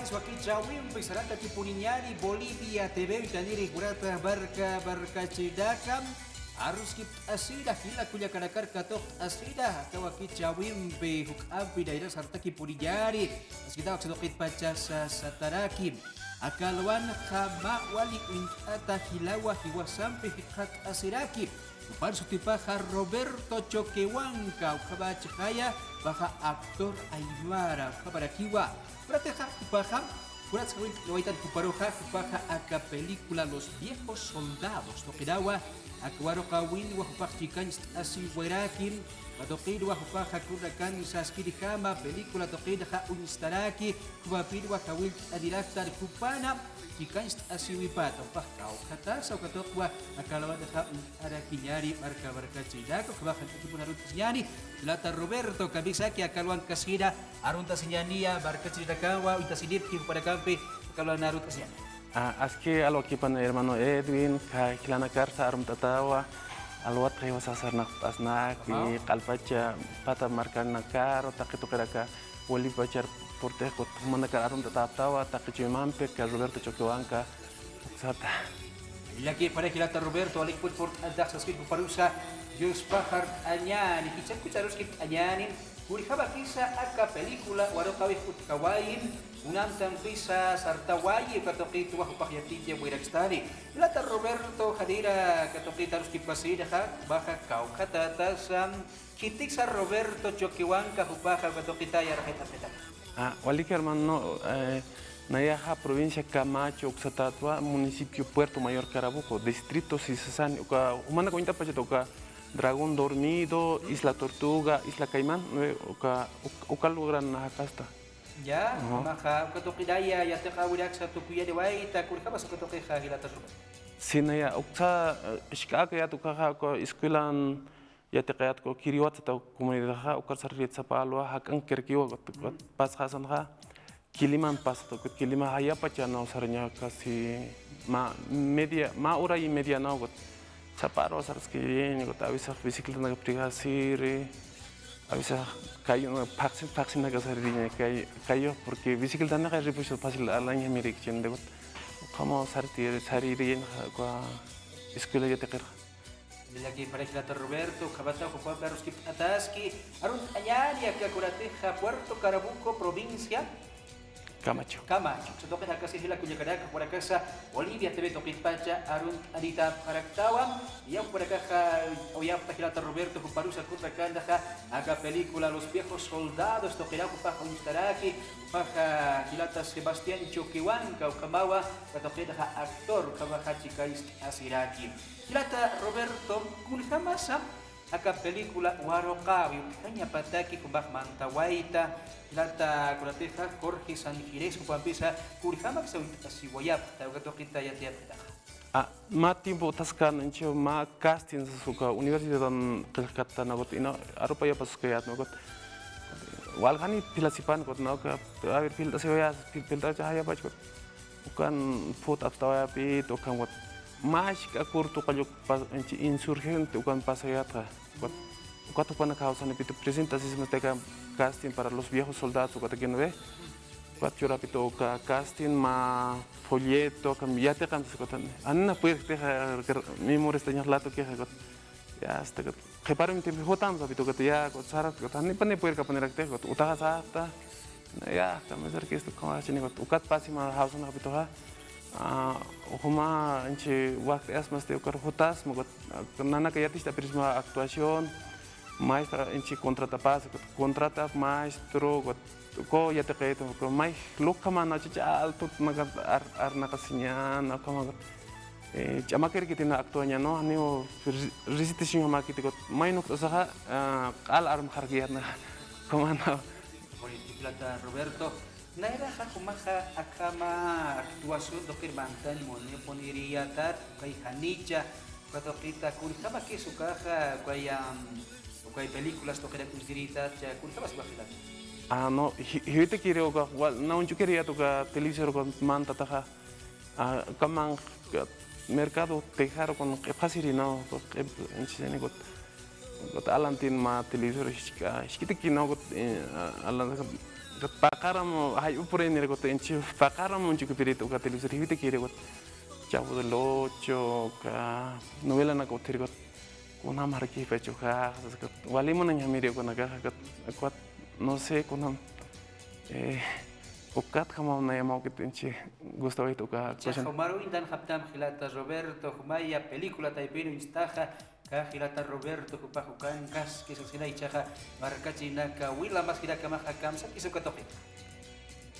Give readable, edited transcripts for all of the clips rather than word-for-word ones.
gratis wakijawin pisarata kipuninyari Bolivia TV itaniri kurata barka cidakam harus kip asida kila kunya kadakar katok asida kawakijawin be huk ampi daerah sarta kipuninyari kita waksidokit paca satarakim akalwan kama wali ata hilawa hiwa sampai hikat asirakim Upar sutipaha Roberto Choquehuanca, ukabacha kaya, baja actor Aymara, ukabara kiwa. Urateja upaja, urat sawin loitan kuparoja, upaja aka película Los Viejos Soldados, toquirawa, akwaro kawin wa upaj chikan asi werakin, batokid wa upaja kurakan saskirihama, película toquidja unstaraki, kubapid wa kawil adiraktar kupana, Chikan asi wipato pakau kata sa katokwa akalawa da ada kinyari marka cidako kebahan itu pun harus sinyani lata Roberto kabisaki akalwan kasida arunta sinyania barka cidakawa ita sidip kim pada kampe akalwan narut sinyani aski alo kipan hermano Edwin kilana karsa arum tatawa alwat kay wasasarnak asnak kalpacha pata markan nakaro takitu keraka wali pacar porte kot manakar arum tatawa takichimampe ka Roberto Choquehuanca sata lagi pada kilata Roberto alik put port adak saskit parusa Jus Pahar anyani kicap kucarus kit anyanin kuri haba kisa aka pelikula waro kawih kut kawain unam tampisa sarta wayi katokitu wa pahyatitya wirakstari kilata Roberto hadira katokita harus kipasida ha baka kau katatasam kitik sa Roberto Choquehuanca hubaka katokita yaraheta wali hermano Nayaha, provincia Camacho, Oxatatua, municipio Puerto Mayor Carabuco, distrito Sisasani, humana cointa pachetoca, Dragón Dormido, Isla Tortuga, Isla Caimán, uka logran Najacasta. Ya, maka katokidaya ya teka wirak sa tukuya de waita kurka bas katokija hilata ruba. Sinaya uksa shikaka ya tukaha ko escuelan ya tekayat ko kiriwat sa komunidad ha ukar sarrit sa palwa hakan kerkiwa pas hasan ha Kiliman pasto, Kilima haya pacha no sarnya kasi ma ura y media no got saparo saras que ni got avisa bicicleta na prihasiri avisa kayo paksin na kasarinya kayo porque bicicleta na kaya ripuso fácil alanya mirik chende got como sariri ko escuela ya tekera Lagi para kilata Roberto, kabata ko pa pero skip ataski arun anyari ya kurateja Puerto Carabuco provincia Camacho. Sa token kasi hila kunya kadaka por casa Bolivia TV topit pacha arun adita karaktawa yang por acá oya pakilata Roberto kuparusa kutakanda ka aga película Los Viejos Soldados tokira ko pa kunistaraki pa kilata Sebastián Choquehuanca ukamawa katokida ka aktor kabaha chikais asiraki kilata Roberto kulhamasa aka película Warokawi kanya pataki kubak mantawaita lata kurateja Jorge San Gires kupampisa kurihama sa siwayap tawato kita yatiat ma tiempo taskan encho ma casting suka universidad kata nagot ino arupa ya pas kayat nagot walgani pilasipan kot nagot air pil tasya pil tasya bach kot bukan food aftawa pi to kan kot mas akur to kaluk pas insurgente bukan pasayat kot Cuatro panas causan itu presentasis mereka casting para los viejos soldados kata gini ve, cuatro rapito casting ma folleto cambiate kan sekota, anna puer teh memori setengah lato keh kot, ya setekat, keparum tempe hotam tapi tu kata ya kot sarat kot, anni pane puer kapan erak teh kot, utah sata, ya kami ser kis tu kau sini kot, ukat pasi ma hausan rapito ha, huma enci waktu es mesti ukar hotas, mau kot, nana kayatis tapi risma aktuasion maestra enchi contrata maestro ko ya te kaito ko mai lokka mana cha alto naga arna kasinya na kama chama ker kitina aktuanya no ani o resistensi ma kitiko mai no saha al arm hargiar na komana Plata Roberto naira kumaha akama aktuasun dokir bantan mone poniria tat kai hanicha kato kita kulkama ke sukaha kay películas to kaya kundirita cha kuntabas bakilata no hite kireo ka wal na unchu kiria to ka televisor ko man tataha kamang mercado tejar con fasiri no enchine got got alantin ma televisor shkita kino got alan got pakaram hay upure ni got enchi pakaram unchi kupirito got televisor hivite kire got Chavo del Ocho ka novela na got got kuna marki pecho ka wali mo nang hamiri ko naga got no sé kuna ukat kama na yamaw kitinchi gusto ito ka Chajomaro indan haptam hilata Roberto Humaya película taipino instaja ka hilata Roberto kupahukan kas kisosina ichaja markachina ka wila mas hilaka mahakam sa kiso katoki.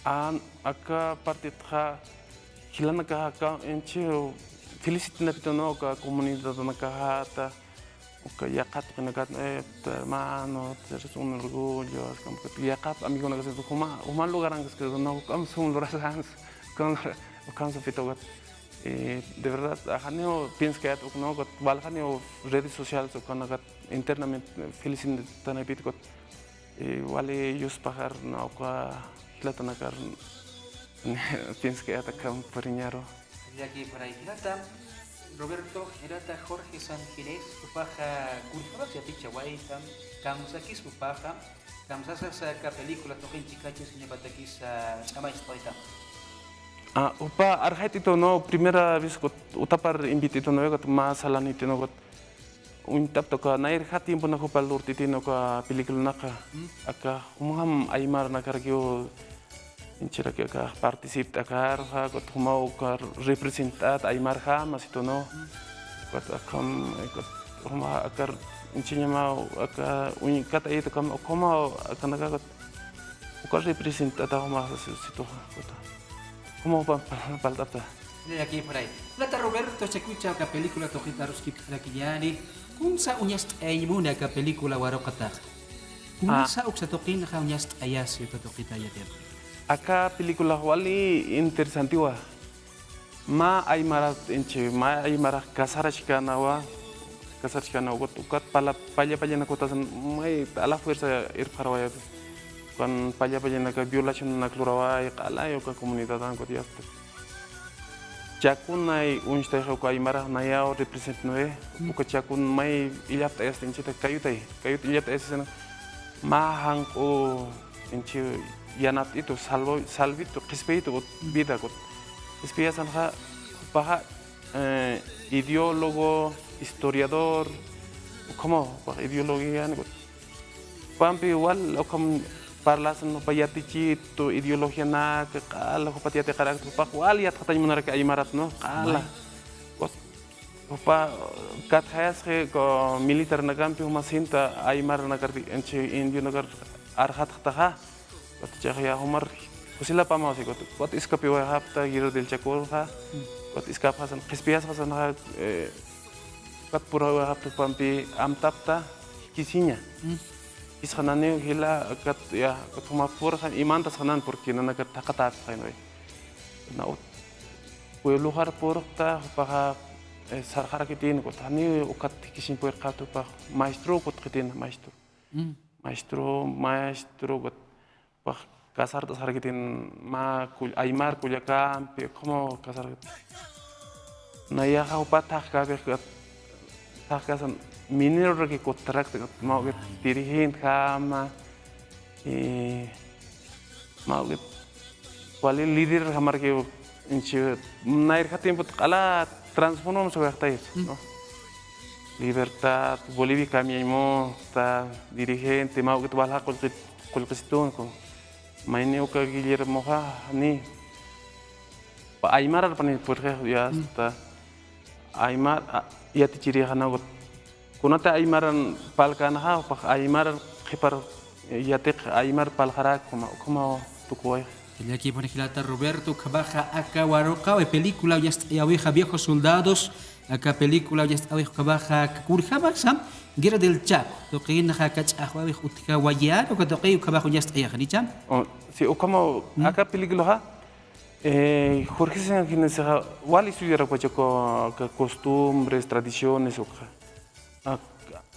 Aka partit ha hilana ka enchi felicit na pitono ka comunidad na ka hata o yakat ka nagat hermano eres un orgullo como que yakat amigo na kasi huma lugar ang kasi no kam sum lorasans kan sa fitogat de verdad hanyo pienso que ato no got balhanyo redes sociales o kanagat internamente felicit tanay pitkot wale yus pagar no ka hilata nakar pienso que ato kam pariñaro de aquí por ahí hilata Roberto Hirata Jorge San Ginés upaja kurjaba si aticha waitam kamsakis upaja kamsasas ka película token chikachis nipatakis ama historita. Upa arhat ito no primera vez ko utapar invitito no got masalan ito no got untap to ka nair hat tiempo na ko palur titino ka pelikula naka aka umham aymar na kargyo inchira que ka participar akar ha got humau ka representat aymar ha mas ito no got akam got huma akar inchinya mau aka un kata ito kam como akana got ko representat huma sito got ¿Cómo paltapta? De aquí por ahí. Plata Roberto se escucha que película tojita ruski rakiyani. Kunsa unyast aymuna ka película warokata. Kunsa uksa tokin ka unyast ayasi ka tojita yatir. Aka película wali interesante wa. Ma aymara enche ma aymara kasara chikana wa got ukat palla na kotasan mai ala fuerza ir parawaya. Kan paya na ka violación na kluraway qala yo ka comunidad ang kotiaste chakun nay unsta ko aymara na yao represent noe uka chakun may ilyap ta este nchita kayut ilyap ta este ma hang o enchi yanat itu salvito respeto vida got espiasan ha paha ideólogo historiador como ideología got pampi igual o como parlasan no payatichi tu ideologia na ke kala ko patiate karakter pa wal yat katanya menarik aymarat no kala pa kat hayas ke ko militer na kampi humasinta aymar na karti enche indio na kar arhat khataha pat chaya humar kusila pa mausi kot iskapi wa hapta giro del chakor ha kot iskap hasan qispias hasan ha kat pura wa hapta pampi amtapta kisinya ishanane hila kat ya kat humapur kan imantas kanan porque nana kat takatat kainoy na lugar porta pa sarhara kitin ko tani ukat kisin puer katu pa maestro kot kitin maestro got pa kasar tas kitin ma aymar kulyakam pe como kasar na ya ha patah ka be kat takasan minero que contracta mau que dirigen kama mau que qual líder hamar que enche nair tempo kala transformamos sobre no libertad Bolivia cambiamos ta dirigente mau que bala kol kesitun ko maineo ka Guillermo ha ni pa aymar pani por ya ta aymar ya te ciri hana kunata aymaran palkan ha pa aymar khipar yatik aymar palhara como tukoy el aquí pone Hilata Roberto Cabaja acá waroka de película ya oveja viejos soldados acá película ya oveja Cabaja kurjaba sam guerra del Chaco to que na kach ahwa utka wayar o que to que Cabaja ya está ni cham sí o como acá película ha Jorge Sánchez wali estudiar ko costumbres tradiciones o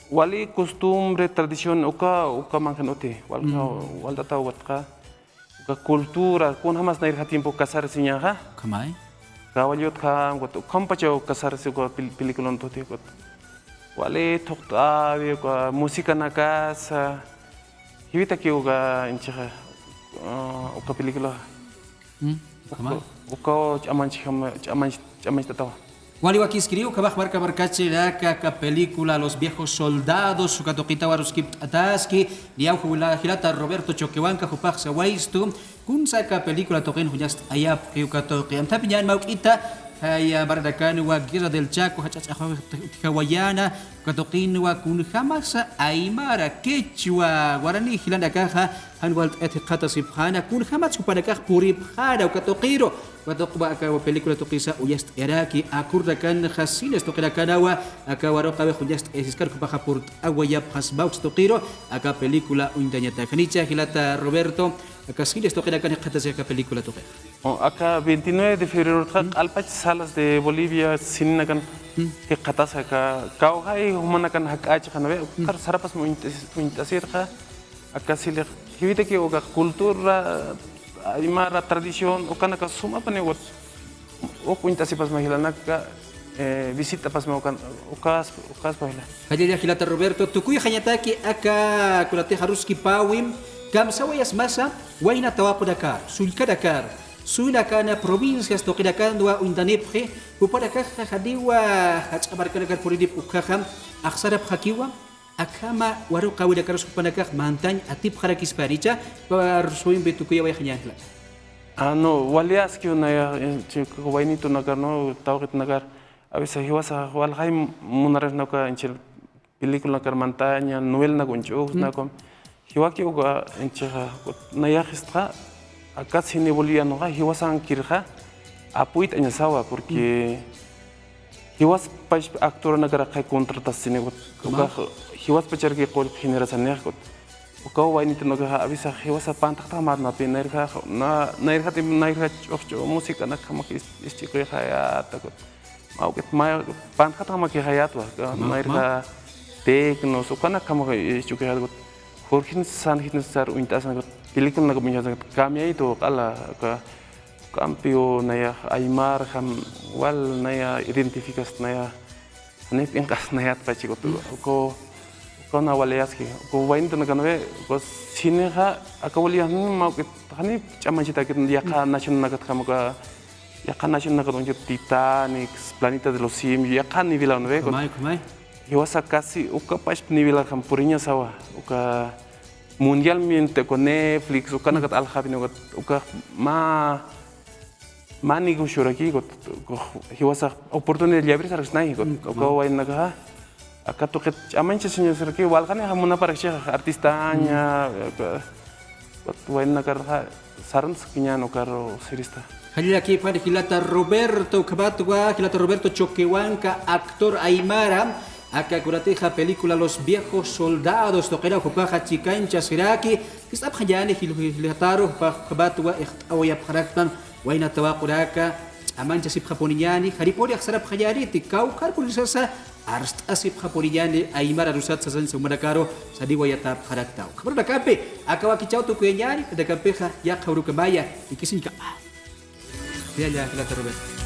wali costumbre tradición uka mankan ote wal data watka ka kultura kun hamas nair hatimpo kasar sinya ha kamai kawaliot ka got kampacho kasar si ko pelikulan tote got wale toktavi kwa música na casa hibita ki uga incha uka película uka chamanch tatawa. Wali wakiscriu kabah marca marcachiraka ka película Los Viejos Soldados su katokita waruskip ataski liau hilata Roberto Choquehuanca hupak sa waistu kun sa ka película token hujast ayap kiu katoki am tapi nyan mauk ita haya bardakan wa Guerra del Chaco hawayana katokin wa kun hamasa aymara quechua guarani hilanda kaha hanwalt etikata sibhana kun hamat supadakah purip hada katokiro watokba ka película tokisa uyast eraki akurdakan khasines tokirakan aka waroka hujast esiskar kupaha purt awayap hasbaux tokiro aka película uindanya takanicha hilata Roberto aka sines tokirakan kata ka película tokira. Acá 29 de febrero alpach salas de Bolivia sinakan que katas acá kauhai humanakan hakach kanabe kar sarapas muintasir ka acá sile hibita que oga cultura aymara tradición okana ka suma pane wat o puintasi pas mahilanaka visita pas mau kan ukas pahila. Hajaya hilata Roberto tukuy hanyataki aka kulate haruski pawim kam sawayas masa waina tawapo Dakar sulka Dakar sula kana provincias tokidakan dua undaniphe upada ka hadiwa hatsabar kana puridip ukham aksarap hakiwa akama waru kawida karus kupanakah mantan atip harakis paricha parsuim betukuya way hanyatla. Ano walias que una wainito nagar no tawkit nagar a veces hiwasa walhay munares naka enchil película nagar montaña novel na gunchu na kom hiwaki uga enchil nayajistra acá cine boliviano hiwasan kirja apuit anyasawa porque hiwas pas actor nagar kay contratación uga hiwas pachar que kol generación nekot uga wainito nagar avisa hiwasa pantakta mat na pinerja na nairja tim nairja ochcho música na kama istiqo ya takot mauket ma pantakta ma ki hayat wa nairja techno sukana kama istiqo ya Jorge san hitna sar uintasan película na kaminya kami itu kala ka kampio naya aymar ham wal naya identifikas naya nep ingkas naya pachi ko na waleaski ko wain to nakanwe ko sine ha akawalian mau hani chamachita kit ya ka national nakat kamuka ya ka national nakat unjut Titanic Planeta de los Simios ya kan nivelan we ko Hiwasa casi uka pas nivelar kampurinya sawa uka mundialmente con Netflix uka nakat alhabin uka ma negocio aquí hiwasa oportunidad de abrir sarkas nahi uka wain naga acá toque amanche señor serki walkan ya hamuna pareksha artistanya wain naga saran sekinya nokaro sirista. Kali lagi pada hilata Roberto Kabatwa, hilata Roberto Choquehuanca, actor aymara. Aka kurateja película Los Viejos Soldados toquera kupaja chikancha siraki kisab khajani hilataro kabatwa awaya paraktan waina tawa kuraka amancha sip japoniani haripori aksarap khajari tikau karpulisasa arst asip japoniani aymara rusat sasan sumadakaro sadi wayata paraktau kabar dakape akawa kichau to kuenyani dakapeja ya khawru kebaya ikisinika ya hilata Roberto